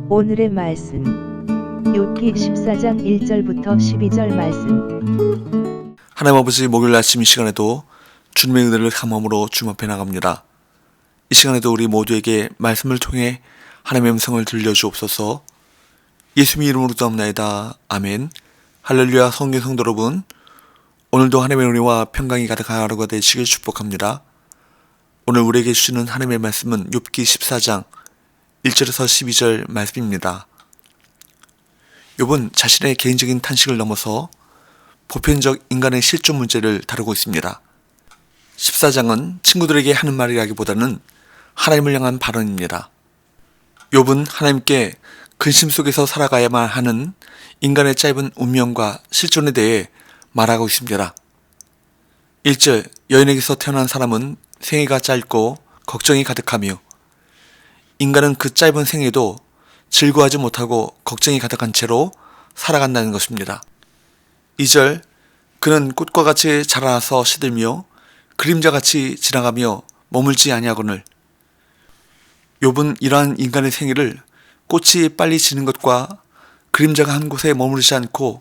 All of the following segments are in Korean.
오늘의 말씀 욥기 14장 1절부터 12절 말씀. 하나님 아버지, 목요일 아침 이 시간에도 주님의 은혜를 감함으로 주님 앞에 나갑니다. 이 시간에도 우리 모두에게 말씀을 통해 하나님의 음성을 들려주옵소서. 예수님의 이름으로 기도합나이다. 아멘. 할렐루야. 성경 성도 여러분, 오늘도 하나님의 은혜와 평강이 가득한 하루가 되시길 축복합니다. 오늘 우리에게 주시는 하나님의 말씀은 욥기 14장 1절에서 12절 말씀입니다. 욥은 자신의 개인적인 탄식을 넘어서 보편적 인간의 실존 문제를 다루고 있습니다. 14장은 친구들에게 하는 말이라기보다는 하나님을 향한 발언입니다. 욥은 하나님께 근심 속에서 살아가야만 하는 인간의 짧은 운명과 실존에 대해 말하고 있습니다. 1절, 여인에게서 태어난 사람은 생애가 짧고 걱정이 가득하며 인간은 그 짧은 생애도 즐거워하지 못하고 걱정이 가득한 채로 살아간다는 것입니다. 2절, 그는 꽃과 같이 자라나서 시들며 그림자같이 지나가며 머물지 아니하거늘. 욥은 이러한 인간의 생애를 꽃이 빨리 지는 것과 그림자가 한 곳에 머무르지 않고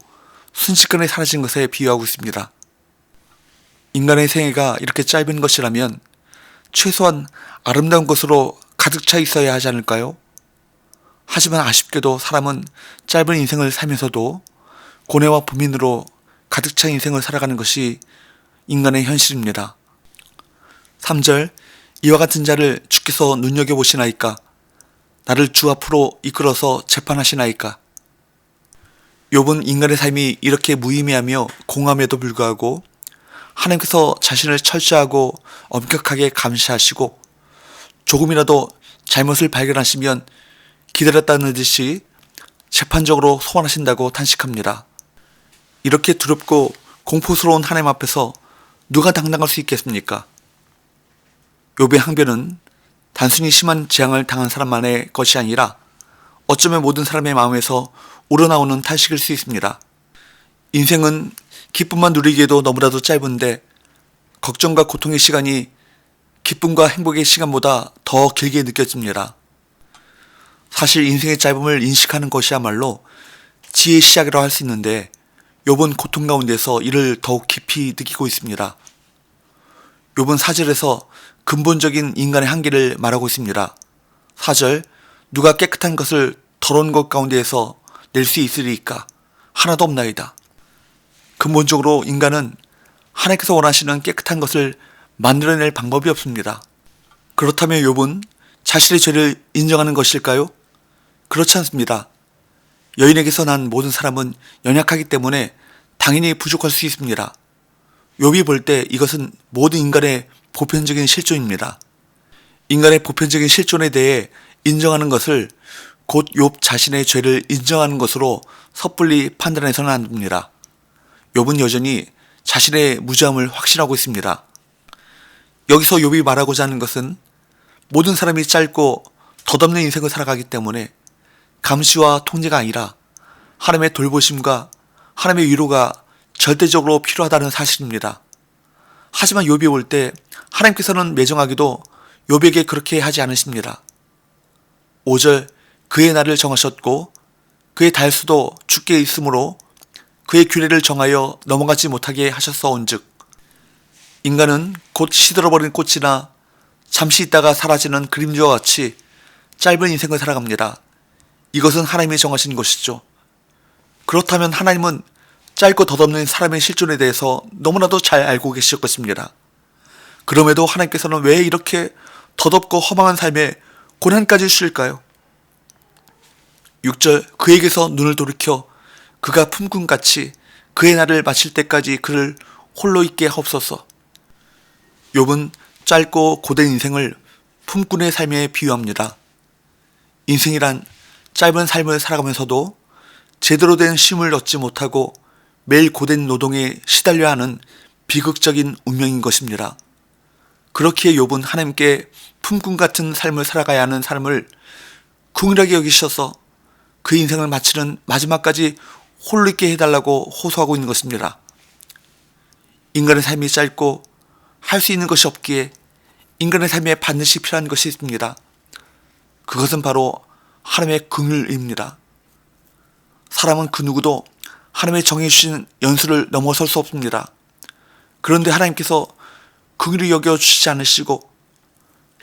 순식간에 사라진 것에 비유하고 있습니다. 인간의 생애가 이렇게 짧은 것이라면 최소한 아름다운 것으로 가득 차 있어야 하지 않을까요? 하지만 아쉽게도 사람은 짧은 인생을 살면서도 고뇌와 고민으로 가득 찬 인생을 살아가는 것이 인간의 현실입니다. 3절, 이와 같은 자를 주께서 눈여겨보시나이까? 나를 주 앞으로 이끌어서 재판하시나이까? 욥은 인간의 삶이 이렇게 무의미하며 공함에도 불구하고 하나님께서 자신을 철저하고 엄격하게 감시하시고 조금이라도 잘못을 발견하시면 기다렸다는 듯이 재판적으로 소환하신다고 탄식합니다. 이렇게 두렵고 공포스러운 하나님 앞에서 누가 당당할 수 있겠습니까? 욥의 항변은 단순히 심한 재앙을 당한 사람만의 것이 아니라 어쩌면 모든 사람의 마음에서 우러나오는 탄식일 수 있습니다. 인생은 기쁨만 누리기에도 너무나도 짧은데 걱정과 고통의 시간이 기쁨과 행복의 시간보다 더 길게 느껴집니다. 사실 인생의 짧음을 인식하는 것이야말로 지혜의 시작이라고 할 수 있는데 욥은 고통 가운데서 이를 더욱 깊이 느끼고 있습니다. 욥은 4절에서 근본적인 인간의 한계를 말하고 있습니다. 4절, 누가 깨끗한 것을 더러운 것 가운데에서 낼 수 있으리이까? 하나도 없나이다. 근본적으로 인간은 하나님께서 원하시는 깨끗한 것을 만들어낼 방법이 없습니다. 그렇다면 욥은 자신의 죄를 인정하는 것일까요? 그렇지 않습니다. 여인에게서 난 모든 사람은 연약하기 때문에 당연히 부족할 수 있습니다. 욥이 볼 때 이것은 모든 인간의 보편적인 실존입니다. 인간의 보편적인 실존에 대해 인정하는 것을 곧 욥 자신의 죄를 인정하는 것으로 섣불리 판단해서는 안 됩니다. 욥은 여전히 자신의 무죄함을 확신하고 있습니다. 여기서 욥이 말하고자 하는 것은 모든 사람이 짧고 덧없는 인생을 살아가기 때문에 감시와 통제가 아니라 하나님의 돌보심과 하나님의 위로가 절대적으로 필요하다는 사실입니다. 하지만 욥이 볼 때 하나님께서는 매정하게도 욥에게 그렇게 하지 않으십니다. 5절, 그의 날을 정하셨고 그의 달수도 주께 있으므로 그의 규례를 정하여 넘어가지 못하게 하셨사온즉. 인간은 곧 시들어버린 꽃이나 잠시 있다가 사라지는 그림자와 같이 짧은 인생을 살아갑니다. 이것은 하나님이 정하신 것이죠. 그렇다면 하나님은 짧고 덧없는 사람의 실존에 대해서 너무나도 잘 알고 계실 것입니다. 그럼에도 하나님께서는 왜 이렇게 덧없고 허망한 삶에 고난까지 주실까요? 6절, 그에게서 눈을 돌이켜 그가 품꾼같이 그의 날을 마칠 때까지 그를 홀로 있게 하옵소서. 욥은 짧고 고된 인생을 품꾼의 삶에 비유합니다. 인생이란 짧은 삶을 살아가면서도 제대로 된 쉼을 얻지 못하고 매일 고된 노동에 시달려야 하는 비극적인 운명인 것입니다. 그렇기에 욥은 하나님께 품꾼 같은 삶을 살아가야 하는 삶을 긍휼하게 여기셔서 그 인생을 마치는 마지막까지 홀로 있게 해달라고 호소하고 있는 것입니다. 인간의 삶이 짧고 할 수 있는 것이 없기에 인간의 삶에 반드시 필요한 것이 있습니다. 그것은 바로 하나님의 긍휼입니다. 사람은 그 누구도 하나님의 정해주신 연수를 넘어설 수 없습니다. 그런데 하나님께서 긍휼히 여겨주시지 않으시고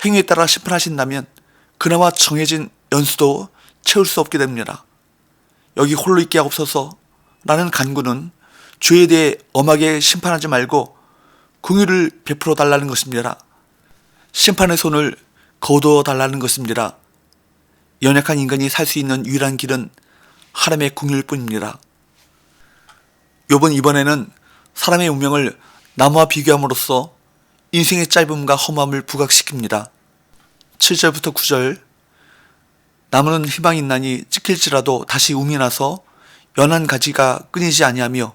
행위에 따라 심판하신다면 그나마 정해진 연수도 채울 수 없게 됩니다. 여기 홀로 있게 하옵소서 라는 간구는 죄에 대해 엄하게 심판하지 말고 긍휼을 베풀어 달라는 것입니다. 심판의 손을 거두어 달라는 것입니다. 연약한 인간이 살 수 있는 유일한 길은 하나님의 긍휼뿐입니다. 욥은 이번에는 사람의 운명을 나무와 비교함으로써 인생의 짧음과 험함을 부각시킵니다. 7절부터 9절 나무는 희망이 있나니 찍힐지라도 다시 움이 나서 연한 가지가 끊이지 아니하며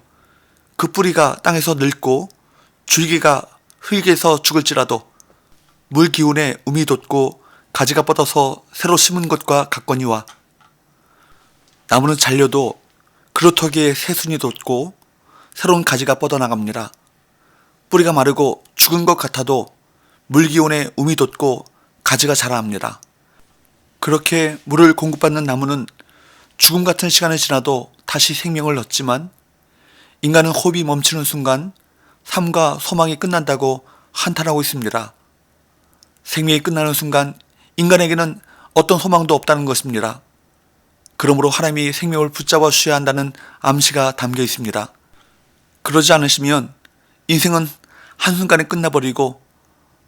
그 뿌리가 땅에서 늙고 줄기가 흙에서 죽을지라도 물 기운에 움이 돋고 가지가 뻗어서 새로 심은 것과 같거니와 나무는 잘려도 그루터기에 새순이 돋고 새로운 가지가 뻗어나갑니다. 뿌리가 마르고 죽은 것 같아도 물 기운에 움이 돋고 가지가 자라납니다. 그렇게 물을 공급받는 나무는 죽음 같은 시간이 지나도 다시 생명을 얻지만 인간은 호흡이 멈추는 순간 삶과 소망이 끝난다고 한탄하고 있습니다. 생명이 끝나는 순간 인간에게는 어떤 소망도 없다는 것입니다. 그러므로 하나님이 생명을 붙잡아 주셔야 한다는 암시가 담겨 있습니다. 그러지 않으시면 인생은 한순간에 끝나버리고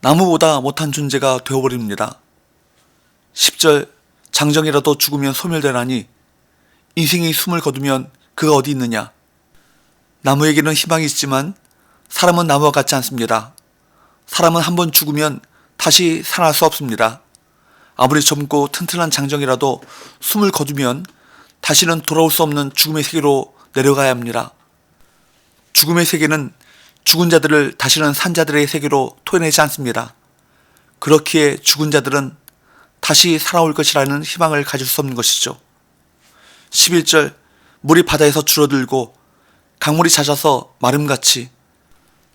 나무보다 못한 존재가 되어버립니다. 10절 장정이라도 죽으면 소멸되나니 인생이 숨을 거두면 그가 어디 있느냐. 나무에게는 희망이 있지만 사람은 나무와 같지 않습니다. 사람은 한번 죽으면 다시 살아날 수 없습니다. 아무리 젊고 튼튼한 장정이라도 숨을 거두면 다시는 돌아올 수 없는 죽음의 세계로 내려가야 합니다. 죽음의 세계는 죽은 자들을 다시는 산 자들의 세계로 토해내지 않습니다. 그렇기에 죽은 자들은 다시 살아올 것이라는 희망을 가질 수 없는 것이죠. 11절 물이 바다에서 줄어들고 강물이 잦아서 마름같이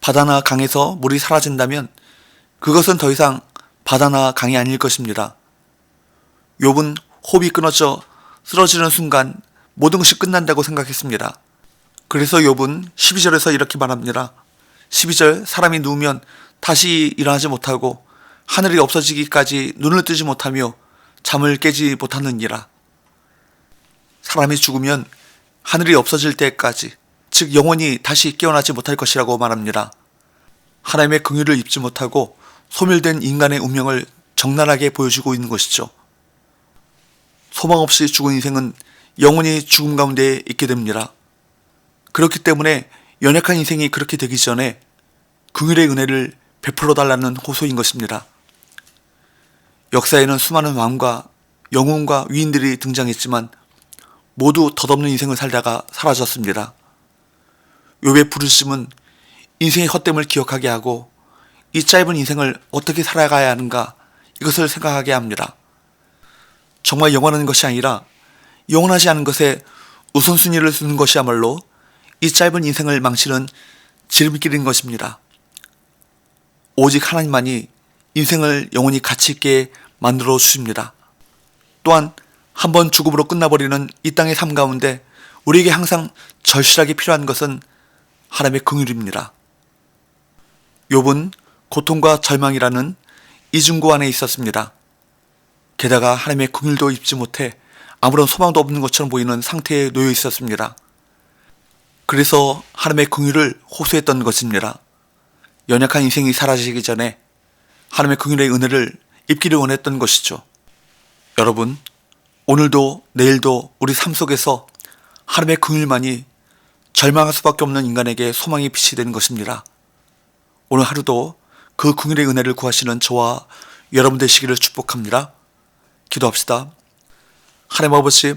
바다나 강에서 물이 사라진다면 그것은 더 이상 바다나 강이 아닐 것입니다. 욥은 호흡이 끊어져 쓰러지는 순간 모든 것이 끝난다고 생각했습니다. 그래서 욥은 12절에서 이렇게 말합니다. 12절 사람이 누우면 다시 일어나지 못하고 하늘이 없어지기까지 눈을 뜨지 못하며 잠을 깨지 못하느니라. 사람이 죽으면 하늘이 없어질 때까지 즉 영원히 다시 깨어나지 못할 것이라고 말합니다. 하나님의 긍휼을 입지 못하고 소멸된 인간의 운명을 적나라하게 보여주고 있는 것이죠. 소망 없이 죽은 인생은 영원히 죽음 가운데 있게 됩니다. 그렇기 때문에 연약한 인생이 그렇게 되기 전에 긍휼의 은혜를 베풀어 달라는 호소인 것입니다. 역사에는 수많은 왕과 영웅과 위인들이 등장했지만 모두 덧없는 인생을 살다가 사라졌습니다. 욥의 부르심은 인생의 헛됨을 기억하게 하고 이 짧은 인생을 어떻게 살아가야 하는가 이것을 생각하게 합니다. 정말 영원한 것이 아니라 영원하지 않은 것에 우선순위를 두는 것이야말로 이 짧은 인생을 망치는 지름길인 것입니다. 오직 하나님만이 인생을 영원히 가치 있게 만들어 주십니다. 또한 한번 죽음으로 끝나버리는 이 땅의 삶 가운데 우리에게 항상 절실하게 필요한 것은 하나님의 긍휼입니다. 욥은 고통과 절망이라는 이중고 안에 있었습니다. 게다가 하나님의 긍휼도 입지 못해 아무런 소망도 없는 것처럼 보이는 상태에 놓여 있었습니다. 그래서 하나님의 긍휼을 호소했던 것입니다. 연약한 인생이 사라지기 전에 하나님의 긍휼의 은혜를 입기를 원했던 것이죠. 여러분, 오늘도 내일도 우리 삶 속에서 하나님의 긍휼만이 절망할 수밖에 없는 인간에게 소망의 빛이 되는 것입니다. 오늘 하루도 그 긍휼의 은혜를 구하시는 저와 여러분 되시기를 축복합니다. 기도합시다. 하나님 아버지,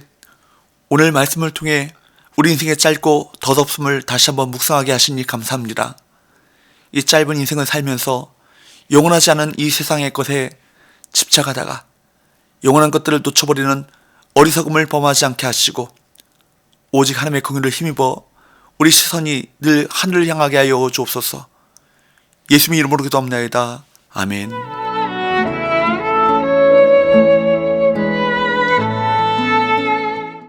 오늘 말씀을 통해 우리 인생의 짧고 덧없음을 다시 한번 묵상하게 하시니 감사합니다. 이 짧은 인생을 살면서 영원하지 않은 이 세상의 것에 집착하다가 영원한 것들을 놓쳐버리는 어리석음을 범하지 않게 하시고 오직 하나님의 긍휼을 힘입어 우리 시선이 늘 하늘을 향하게 하여 주옵소서. 예수님 이름으로 기도합나이다. 아멘.